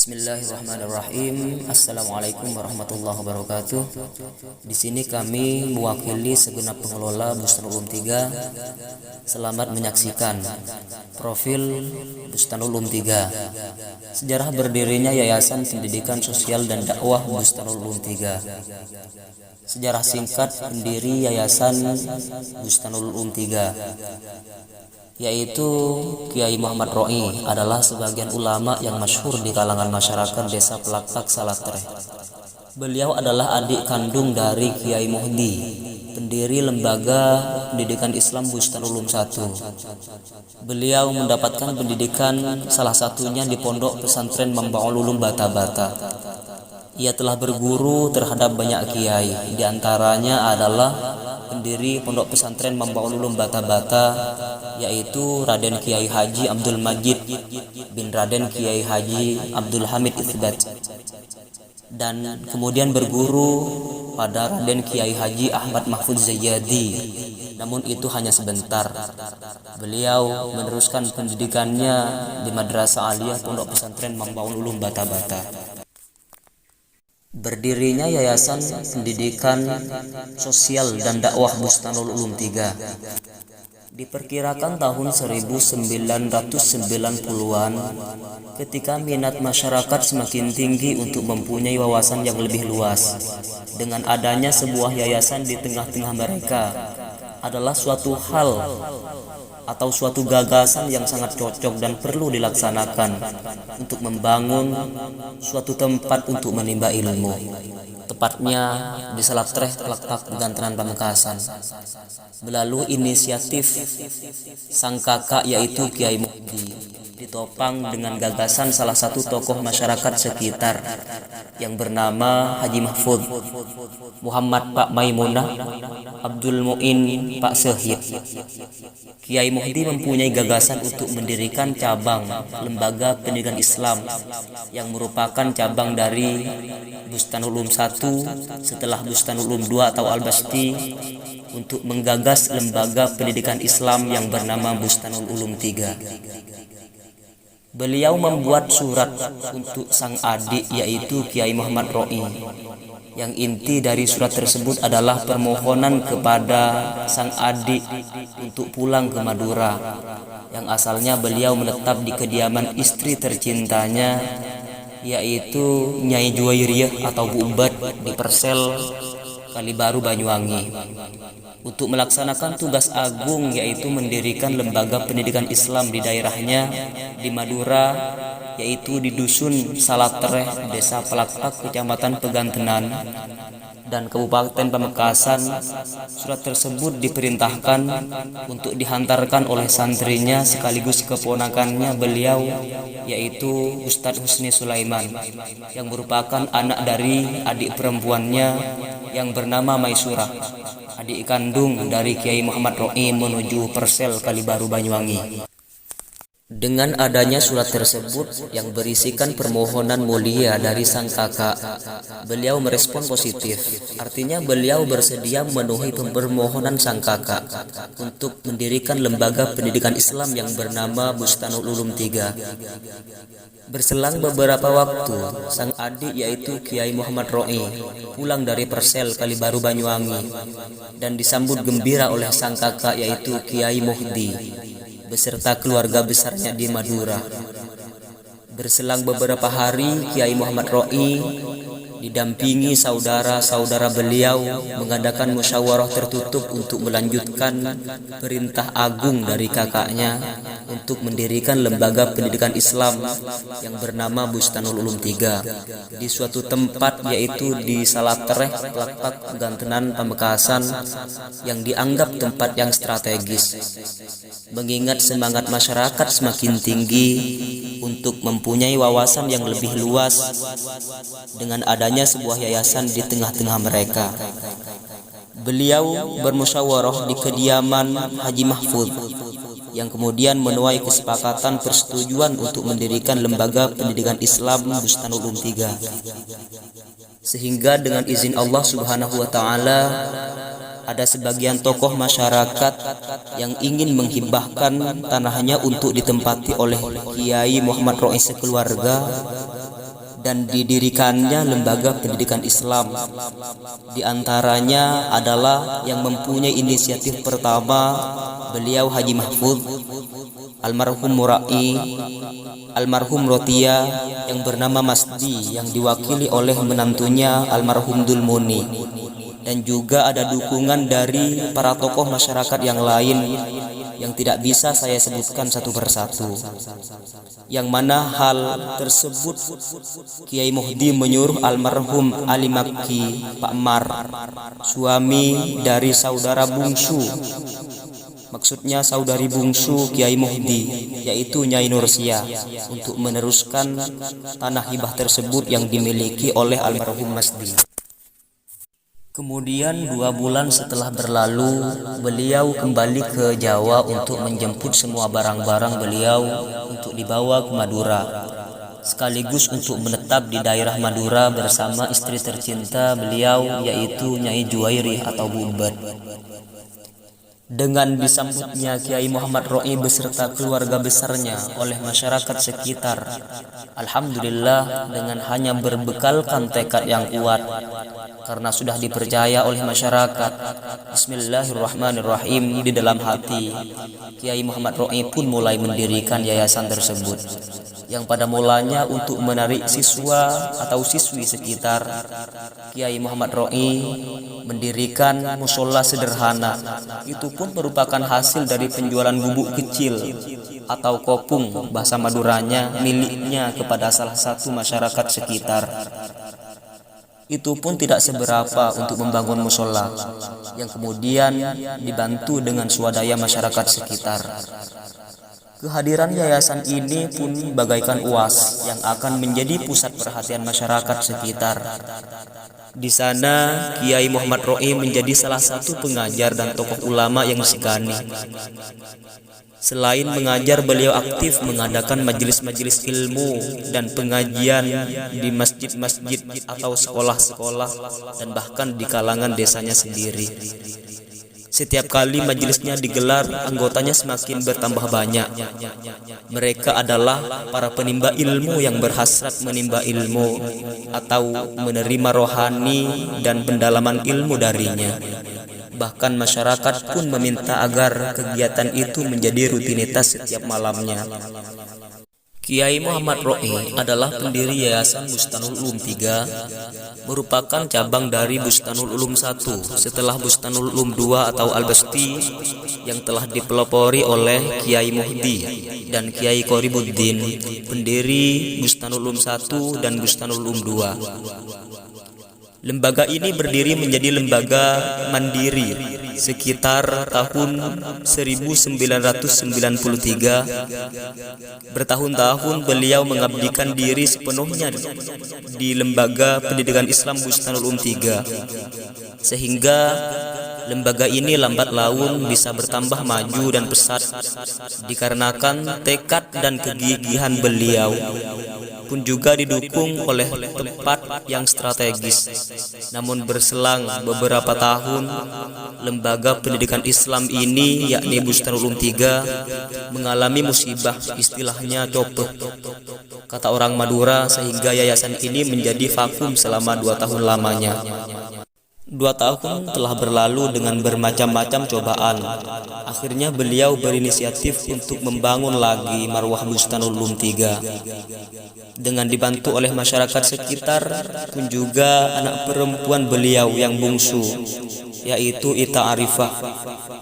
Bismillahirrahmanirrahim. Assalamualaikum warahmatullahi wabarakatuh. Di sini kami mewakili segenap pengelola Bustanul Ulum 3. Selamat menyaksikan profil Bustanul Ulum 3. Sejarah berdirinya Yayasan Pendidikan Sosial dan Dakwah Bustanul Ulum 3. Sejarah singkat pendiri Yayasan Bustanul Ulum 3, yaitu Kiai Muhammad Ro'i adalah sebagian ulama yang masyhur di kalangan masyarakat desa Pelaktak Salatreh. Beliau adalah adik kandung dari Kiai Muhdi, pendiri Lembaga Pendidikan Islam Bustanul Ulum 1. Beliau mendapatkan pendidikan salah satunya di Pondok Pesantren Mambaul Ulum Bata-Bata. Ia telah berguru terhadap banyak kiai, di antaranya adalah pendiri Pondok Pesantren Mambaul Ulum Bata-Bata, yaitu Raden Kiai Haji Abdul Majid bin Raden Kiai Haji Abdul Hamid Itsbat, dan kemudian berguru pada Raden Kiai Haji Ahmad Mahfuz Zayyadi. Namun itu hanya sebentar. Beliau meneruskan pendidikannya di Madrasah Aliyah Pondok Pesantren Mambaul Ulum Bata-Bata. Berdirinya Yayasan Pendidikan Sosial dan Dakwah Bustanul Ulum 3 diperkirakan tahun 1990-an, ketika minat masyarakat semakin tinggi untuk mempunyai wawasan yang lebih luas. Dengan adanya sebuah yayasan di tengah-tengah mereka adalah suatu hal atau suatu gagasan yang sangat cocok dan perlu dilaksanakan untuk membangun suatu tempat untuk menimba ilmu, tepatnya di Salatreh, Pelaktak, Gantenan, Pamekasan. Melalui inisiatif sang kakak yaitu Kiai Muhdi, ditopang dengan gagasan salah satu tokoh masyarakat sekitar yang bernama Haji Mahfud, Muhammad Pak Maimunah, Abdul Muin Pak Sehid. Kiai Muhdi mempunyai gagasan untuk mendirikan cabang Lembaga Pendidikan Islam yang merupakan cabang dari Bustanul Ulum 1 setelah Bustanul Ulum 2 atau Al-Basti, untuk menggagas lembaga pendidikan Islam yang bernama Bustanul Ulum 3. Beliau membuat surat untuk sang adik yaitu Kiai Muhammad Ro'i, yang inti dari surat tersebut adalah permohonan kepada sang adik untuk pulang ke Madura, yang asalnya beliau menetap di kediaman istri tercintanya yaitu Nyai Juwairiyah atau Bu Ubad di Persel, Kalibaru, Banyuwangi, untuk melaksanakan tugas agung yaitu mendirikan lembaga pendidikan Islam di daerahnya di Madura, yaitu di Dusun Salatreh, Desa Pelaktak, Kecamatan Pegantenan, dan Kabupaten Pamekasan. Surat tersebut diperintahkan untuk dihantarkan oleh santrinya sekaligus keponakannya beliau, yaitu Ustadz Husni Sulaiman, yang merupakan anak dari adik perempuannya yang bernama Maisurah, adik kandung dari Kiai Muhammad Ro'i menuju Persel, Kalibaru, Banyuwangi. Dengan adanya surat tersebut yang berisikan permohonan mulia dari sang kakak, beliau merespon positif. Artinya beliau bersedia memenuhi permohonan sang kakak untuk mendirikan lembaga pendidikan Islam yang bernama Bustanul Ulum 3. Berselang beberapa waktu, sang adik yaitu Kiai Muhammad Ro'i pulang dari Persel, Kalibaru, Banyuwangi, dan disambut gembira oleh sang kakak yaitu Kiai Muhdi beserta keluarga besarnya di Madura. Berselang beberapa hari, Kiai Muhammad Ro'i didampingi saudara-saudara beliau mengadakan musyawarah tertutup untuk melanjutkan perintah agung dari kakaknya untuk mendirikan lembaga pendidikan Islam yang bernama Bustanul Ulum 3 di suatu tempat yaitu di Salatreh, Pelaktak, Gantenan, Pamekasan, yang dianggap tempat yang strategis, mengingat semangat masyarakat semakin tinggi untuk mempunyai wawasan yang lebih luas dengan adanya sebuah yayasan di tengah-tengah mereka. Beliau bermusyawarah di kediaman Haji Mahfud, yang kemudian menuai kesepakatan persetujuan untuk mendirikan lembaga pendidikan Islam Bustanul Ulum 3. Sehingga dengan izin Allah Subhanahu wa taala, ada sebagian tokoh masyarakat yang ingin menghibahkan tanahnya untuk ditempati oleh Kiai Muhammad Ro'i sekeluarga dan didirikannya lembaga pendidikan Islam. Di antaranya adalah yang mempunyai inisiatif pertama beliau Haji Mahfud, almarhum Murai, almarhum Rotia yang bernama Masdi yang diwakili oleh menantunya almarhum Dulmuni, dan juga ada dukungan dari para tokoh masyarakat yang lain yang tidak bisa saya sebutkan satu persatu. Yang mana hal tersebut Kiai Muhdi menyuruh almarhum Ali Makki Pak Mar, suami dari saudara bungsu, maksudnya saudari bungsu Kiai Muhdi, yaitu Nyai Nursia, untuk meneruskan tanah hibah tersebut yang dimiliki oleh almarhum Masdi. Kemudian 2 bulan setelah berlalu, beliau kembali ke Jawa untuk menjemput semua barang-barang beliau untuk dibawa ke Madura, sekaligus untuk menetap di daerah Madura bersama istri tercinta beliau, yaitu Nyai Juwairi atau Bu Ubed. Dengan disambutnya Kiai Muhammad Ro'i beserta keluarga besarnya oleh masyarakat sekitar, alhamdulillah, dengan hanya berbekalkan tekad yang kuat karena sudah dipercaya oleh masyarakat, bismillahirrahmanirrahim, di dalam hati Kiai Muhammad Ro'i pun mulai mendirikan yayasan tersebut, yang pada mulanya untuk menarik siswa atau siswi sekitar. Kiai Muhammad Ro'i mendirikan musola sederhana. Itu pun merupakan hasil dari penjualan bubuk kecil atau kopung bahasa Maduranya miliknya kepada salah satu masyarakat sekitar. Itu pun tidak seberapa untuk membangun musola, yang kemudian dibantu dengan swadaya masyarakat sekitar. Kehadiran yayasan ini pun bagaikan uas yang akan menjadi pusat perhatian masyarakat sekitar. Di sana Kiai Muhammad Ro'i menjadi salah satu pengajar dan tokoh ulama yang disegani. Selain mengajar, beliau aktif mengadakan majelis-majelis ilmu dan pengajian di masjid-masjid atau sekolah-sekolah dan bahkan di kalangan desanya sendiri. Setiap kali majelisnya digelar, anggotanya semakin bertambah banyak. Mereka adalah para penimba ilmu yang berhasrat menimba ilmu atau menerima rohani dan pendalaman ilmu darinya. Bahkan masyarakat pun meminta agar kegiatan itu menjadi rutinitas setiap malamnya. Kiai Muhammad Ro'i adalah pendiri Yayasan Bustanul Ulum 3, merupakan cabang dari Bustanul Ulum 1 setelah Bustanul Ulum 2 atau Al-Basti yang telah dipelopori oleh Kiai Muhdi dan Kiai Qoribuddin, pendiri Bustanul Ulum 1 dan Bustanul Ulum 2. Lembaga ini berdiri menjadi lembaga mandiri sekitar tahun 1993. Bertahun-tahun beliau mengabdikan diri sepenuhnya di Lembaga Pendidikan Islam Bustanul Ulum 3, sehingga lembaga ini lambat laun bisa bertambah maju dan pesat dikarenakan tekad dan kegigihan beliau, pun juga didukung oleh tempat yang strategis. Namun berselang beberapa tahun, lembaga pendidikan Islam ini, yakni Bustanul Ulum 3, mengalami musibah, istilahnya copet, kata orang Madura, sehingga yayasan ini menjadi vakum selama 2 tahun lamanya. 2 tahun telah berlalu dengan bermacam-macam cobaan. Akhirnya beliau berinisiatif untuk membangun lagi marwah Bustanul Ulum 3. Dengan dibantu oleh masyarakat sekitar, pun juga anak perempuan beliau yang bungsu, yaitu Ita Arifah,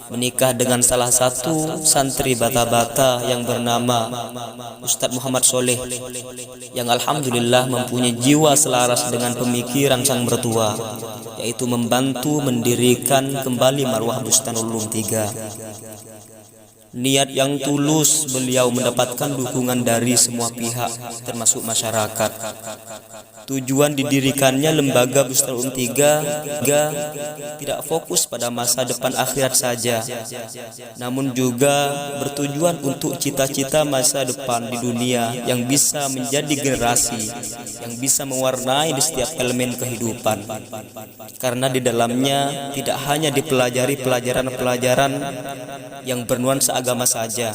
menikah dengan salah satu santri bata-bata yang bernama Ustadz Muhammad Soleh, yang alhamdulillah mempunyai jiwa selaras dengan pemikiran sang mertua, yaitu membantu mendirikan kembali marwah Bustanul Ulum 3. Niat yang tulus beliau mendapatkan dukungan dari semua pihak, termasuk masyarakat. Tujuan didirikannya lembaga Bustanul Ulum 3 tidak fokus pada masa depan akhirat saja, namun juga bertujuan untuk cita-cita masa depan di dunia yang bisa menjadi generasi yang bisa mewarnai di setiap elemen kehidupan. Karena di dalamnya tidak hanya dipelajari pelajaran-pelajaran yang bernuansa agama saja,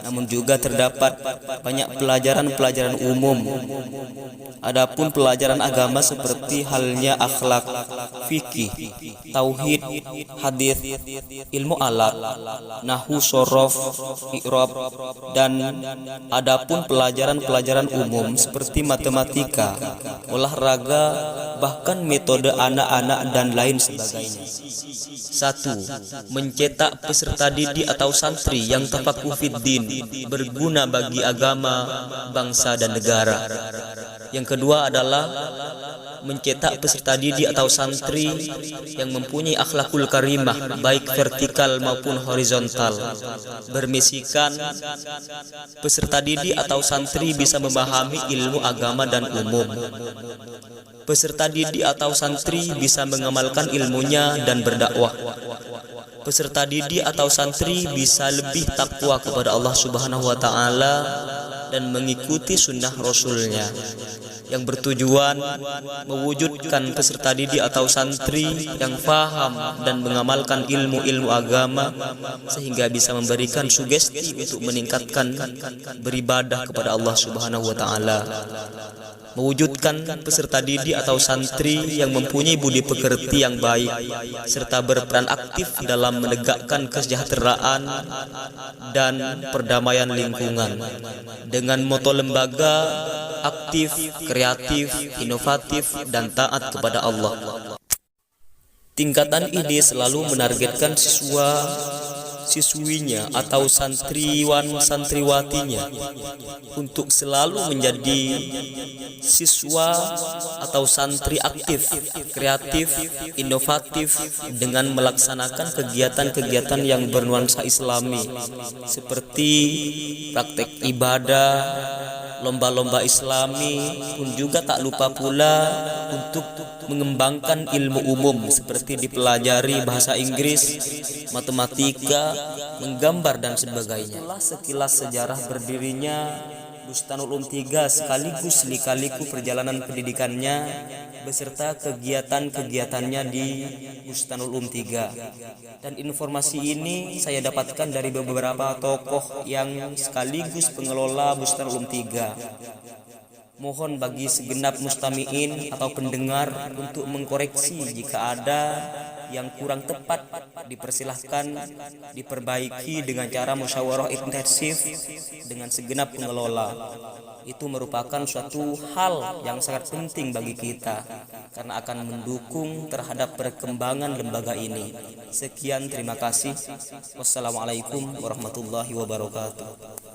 namun juga terdapat banyak pelajaran-pelajaran umum. Adapun pelajaran agama seperti halnya akhlak, fikih, tauhid, hadis, ilmu alat, nahwu, sorof, i'rab, dan adapun pelajaran-pelajaran umum seperti matematika, olahraga, bahkan metode anak-anak dan lain sebagainya. 1. Mencetak peserta didik atau santri yang tafaqquh fiddin, berguna bagi agama, bangsa dan negara. Yang kedua adalah mencetak peserta didik atau santri yang mempunyai akhlakul karimah, baik vertikal maupun horizontal. Bermisikan peserta didik atau santri bisa memahami ilmu agama dan umum. Peserta didik atau santri bisa mengamalkan ilmunya dan berdakwah. Peserta didik atau santri bisa lebih takwa kepada Allah Subhanahu wa Ta'ala dan mengikuti sunnah Rasulnya, yang bertujuan mewujudkan peserta didik atau santri yang faham dan mengamalkan ilmu-ilmu agama sehingga bisa memberikan sugesti untuk meningkatkan beribadah kepada Allah Subhanahu wa Ta'ala. Mewujudkan peserta didik atau santri yang mempunyai budi pekerti yang baik serta berperan aktif dalam menegakkan kesejahteraan dan perdamaian lingkungan dengan moto lembaga aktif, kreatif, inovatif, dan taat kepada Allah. Tingkatan ini selalu menargetkan siswinya atau santriwatinya untuk selalu menjadi siswa atau santri aktif, kreatif, inovatif dengan melaksanakan kegiatan-kegiatan yang bernuansa Islami seperti praktek ibadah, lomba-lomba Islami, pun juga tak lupa pula untuk mengembangkan ilmu umum seperti dipelajari bahasa Inggris, matematika, menggambar dan sebagainya. Itulah sekilas sejarah berdirinya Bustanul Ulum 3 sekaligus lika-liku perjalanan pendidikannya beserta kegiatan-kegiatannya di Bustanul Ulum 3. Dan informasi ini saya dapatkan dari beberapa tokoh yang sekaligus pengelola Bustanul Ulum 3. Mohon bagi segenap mustami'in atau pendengar untuk mengkoreksi jika ada yang kurang tepat, dipersilahkan diperbaiki dengan cara musyawarah intensif dengan segenap pengelola. Itu merupakan suatu hal yang sangat penting bagi kita karena akan mendukung terhadap perkembangan lembaga ini. Sekian, terima kasih. Wassalamualaikum warahmatullahi wabarakatuh.